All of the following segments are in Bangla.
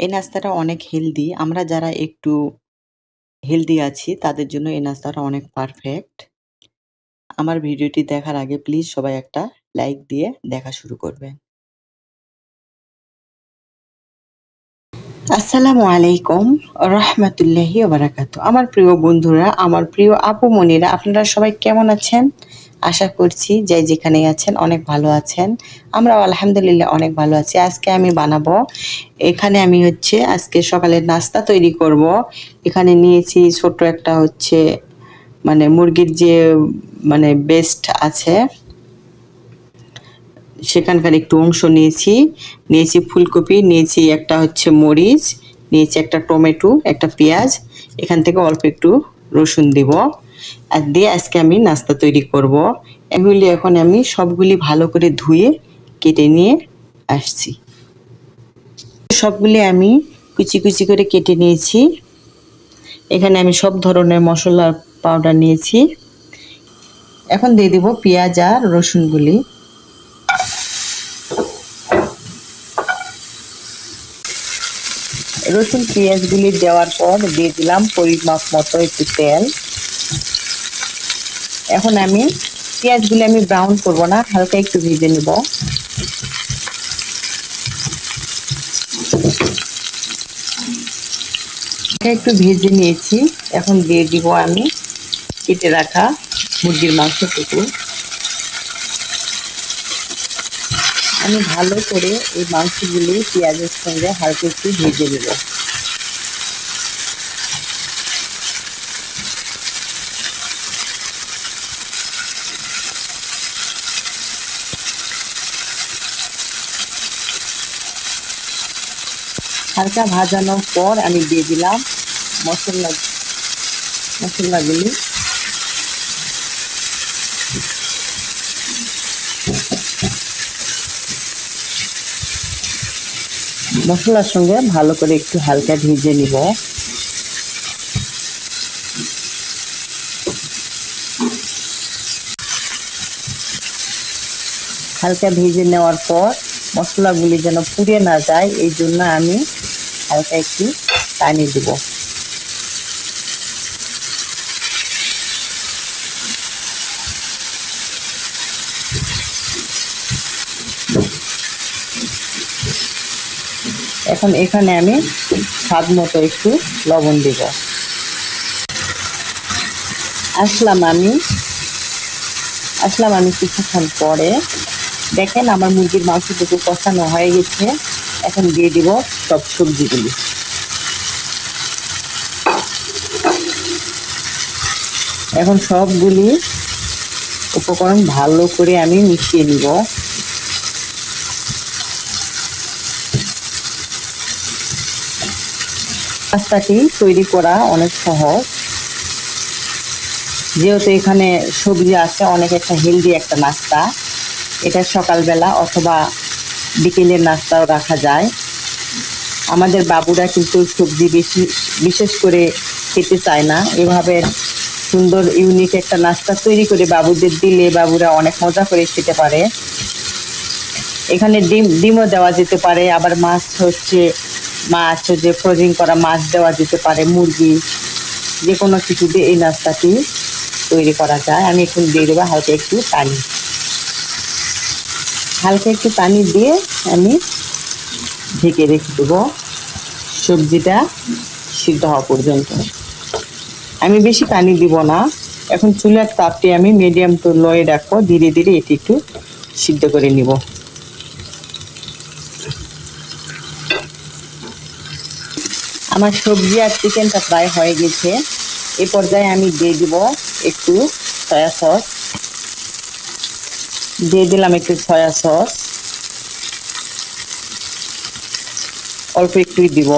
এই নাস্তাটা অনেক হেলদি। আমরা যারা একটু হেলদি আছি তাদের জন্য এই নাস্তাটা অনেক পারফেক্ট। আমার ভিডিওটি দেখার আগে প্লিজ সবাই একটা লাইক দিয়ে দেখা শুরু করবেন। আসসালামু আলাইকুম রাহমাতুল্লাহি ওয়া বারাকাতুহু। আমার প্রিয় বন্ধুরা, আমার প্রিয় আপু মনিরা, আপনারা সবাই কেমন আছেন? আশা করছি যে যেখানেই আছেন অনেক ভালো আছেন। আমরাও আলহামদুলিল্লাহ অনেক ভালো আছি। আজকে আমি বানাবো, এখানে আমি আজকে সকালের নাস্তা তৈরি করব। এখানে নিয়েছি ছোট্ট একটা মুরগির যে বেস্ট আছে সেখানকার একটু অংশ নিয়েছি ফুলকপি, নিয়েছি একটা মরিচ, নিয়েছি একটা টমেটো, একটা পেঁয়াজ, এখান থেকে অল্প একটু রসুন দিব। আর দিয়ে আজকে আমি নাস্তা তৈরি করব। এগুলি এখন আমি সবগুলি ভালো করে ধুয়ে কেটে নিয়ে আসছি। সবগুলি আমি কুচি কুচি করে কেটে নিয়েছি। এখানে আমি সব ধরনের মশলা পাউডার নিয়েছি। এখন দিয়ে দিব পেঁয়াজ আর রসুনগুলি। রসুন পেঁয়াজগুলি দেওয়ার পর দিয়ে দিলাম পরিমাপ মতো একটু তেল। এখন আমি পেঁয়াজগুলি ব্রাউন করব না, হালকা একটু ভেজে নেব। একটু ভেজে নিয়েছি। এখন দিয়ে দিব আমি কেটে রাখা মুরগির মাংসটুকু। আমি ভালো করে এই মাংসগুলি পেঁয়াজের সঙ্গে হালকা একটু ভেজে নেব। হালকা ভাজানোর পর আমি দিয়ে দিলাম মশলাগুলি। মশলার সঙ্গে ভালো করে একটু হালকা ভেজে নিব। হালকা ভেজে নেওয়ার পর মশলাগুলি যেন পুড়ে না যায়, এই জন্য আমি হালকা একটু পানি দেব। এখন এখানে আমি স্বাদ মতো একটু লবণ দেব। আসলাম আমি কিছুক্ষণ পরে। দেখেন আমার মুরগির মাংসটুকু কষানো হয়ে গেছে। এখন দিয়ে দিব সব সবজিগুলি। এখন সবগুলি উপকরণ ভালো করে আমি মিশিয়ে নিব। নাস্তাটি তৈরি করা অনেক সহজ, যেহেতু এখানে সবজি আছে। অনেক একটা হেলদি একটা নাস্তা। এটা সকালবেলা অথবা বিকেলের নাস্তাও রাখা যায়। আমাদের বাবুরা কিন্তু সবজি বিশেষ করে খেতে চায় না। এভাবে সুন্দর ইউনিক একটা নাস্তা তৈরি করে বাবুদের দিলে বাবুরা অনেক মজা করে খেতে পারে। এখানে ডিমও দেওয়া যেতে পারে, আবার মাছ যে ফ্রোজিং করা মাছ দেওয়া যেতে পারে, মুরগি, যে কোনো কিছু দিয়ে এই নাস্তাটি তৈরি করা যায়। আমি এখন দিয়ে দেবো হালকা একটু পানি দিয়ে আমি ঢেকে রেখে দেবো সবজিটা সিদ্ধ হওয়া পর্যন্ত। আমি বেশি পানি দিব না। এখন চুলার তাপটি আমি মিডিয়াম টু লোয়ে রাখবো। ধীরে ধীরে এটি একটু সিদ্ধ করে নিব। আমার সবজি আর চিকেনটা প্রায় হয়ে গেছে। এই পর্যায়ে আমি দিয়ে দিব একটু সয়া সস। দিয়ে দিলাম একটু সয়া সস, অল্প একটুই দিব।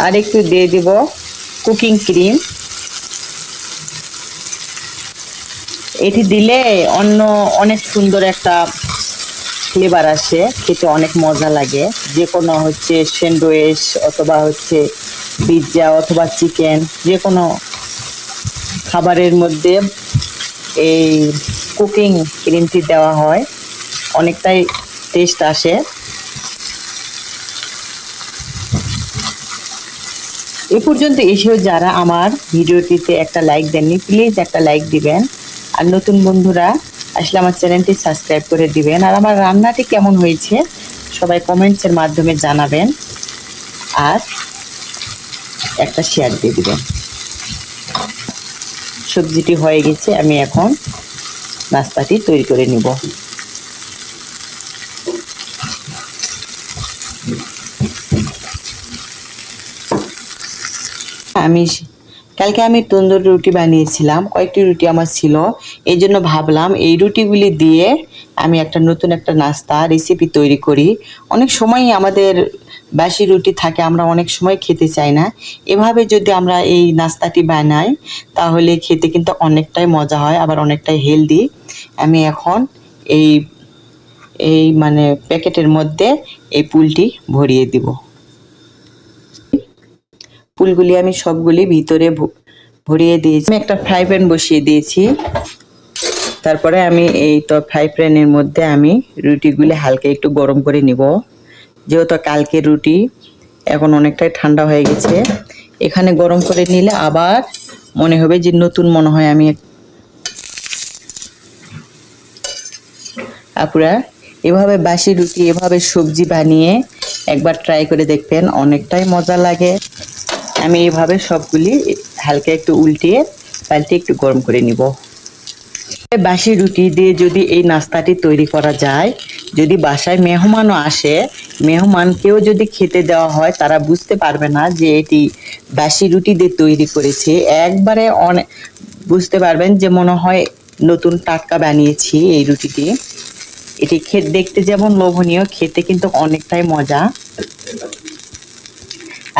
আর একটু দিয়ে দিব কুকিং ক্রিম। এটি দিলে অনেক সুন্দর একটা ফ্লেভার আসে, খেতে অনেক মজা লাগে। যে কোনো স্যান্ডউইচ অথবা পিৎজা অথবা চিকেন, যে কোনো খাবারের মধ্যে এই কুকিং ক্রিমটি দেওয়া হয়, অনেকটাই টেস্ট আসে। এ পর্যন্ত এসেও যারা আমার ভিডিওটিতে একটা লাইক দেননি, প্লিজ একটা লাইক দিবেন। আর নতুন বন্ধুরা আসলে আমার চ্যানেলটি সাবস্ক্রাইব করে দিবেন। আর আমার রান্নাটি কেমন হয়েছে সবাই কমেন্টসের মাধ্যমে জানাবেন, আর একটা শেয়ার দিয়ে দিবেন। সবজিটি হয়ে গেছে, আমি এখন নাস্তাটি তৈরি করে নিব। কালকে আমি তন্দুরি রুটি বানিয়েছিলাম, কয়েকটি রুটি আমার ছিল, এই জন্য ভাবলাম এই রুটিগুলি দিয়ে আমি একটা নতুন একটা নাস্তা রেসিপি তৈরি করি। অনেক সময় আমাদের বাসি রুটি থাকে, আমরা অনেক সময় খেতে চাই না। এভাবে যদি আমরা এই নাস্তাটি বানাই তাহলে খেতে কিন্তু অনেকটাই মজা হয়, আবার অনেকটাই হেলদি। আমি এখন এই মানে প্যাকেটের মধ্যে এই পুলটি ভরিয়ে দিব। ফুলগুলি আমি সবগুলি ভিতরে ভরিয়ে দিয়েছি। আমি একটা ফ্রাই প্যান বসিয়ে দিয়েছি। তারপরে আমি এই তো ফ্রাই প্যানের মধ্যে আমি রুটিগুলি হালকা একটু গরম করে নিব। যেহেতু কালকে রুটি এখন অনেকটাই ঠান্ডা হয়ে গেছে, এখানে গরম করে নিলে আবার মনে হবে যে নতুন মনে হয়। আমি আপুরা এভাবে বাসি রুটি এভাবে সবজি বানিয়ে একবার ট্রাই করে দেখবেন, অনেকটাই মজা লাগে। আমি এইভাবে সবগুলি হালকা একটু উল্টিয়ে পাল্টে একটু গরম করে নিব। বাসি রুটি দিয়ে যদি এই নাস্তাটি তৈরি করা যায়, যদি বাসায় মেহমানও আসে, মেহমানকেও যদি খেতে দেওয়া হয়, তারা বুঝতে পারবে না যে এটি বাসি রুটি দিয়ে তৈরি করেছে। একবারে অনেক বুঝতে পারবেন যে মনে হয় নতুন টাটকা বানিয়েছি এই রুটিটি। এটি দেখতে যেমন লোভনীয়, খেতে কিন্তু অনেকটাই মজা।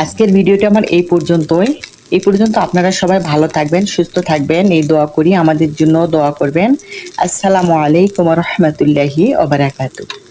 আজকের ভিডিওটা আমার এই পর্যন্তই। এই পর্যন্ত আপনারা সবাই ভালো থাকবেন, সুস্থ থাকবেন, এই দোয়া করি। আমাদের জন্য দোয়া করবেন। আসসালামু আলাইকুম ওয়া রাহমাতুল্লাহি ওয়া বারাকাতুহু।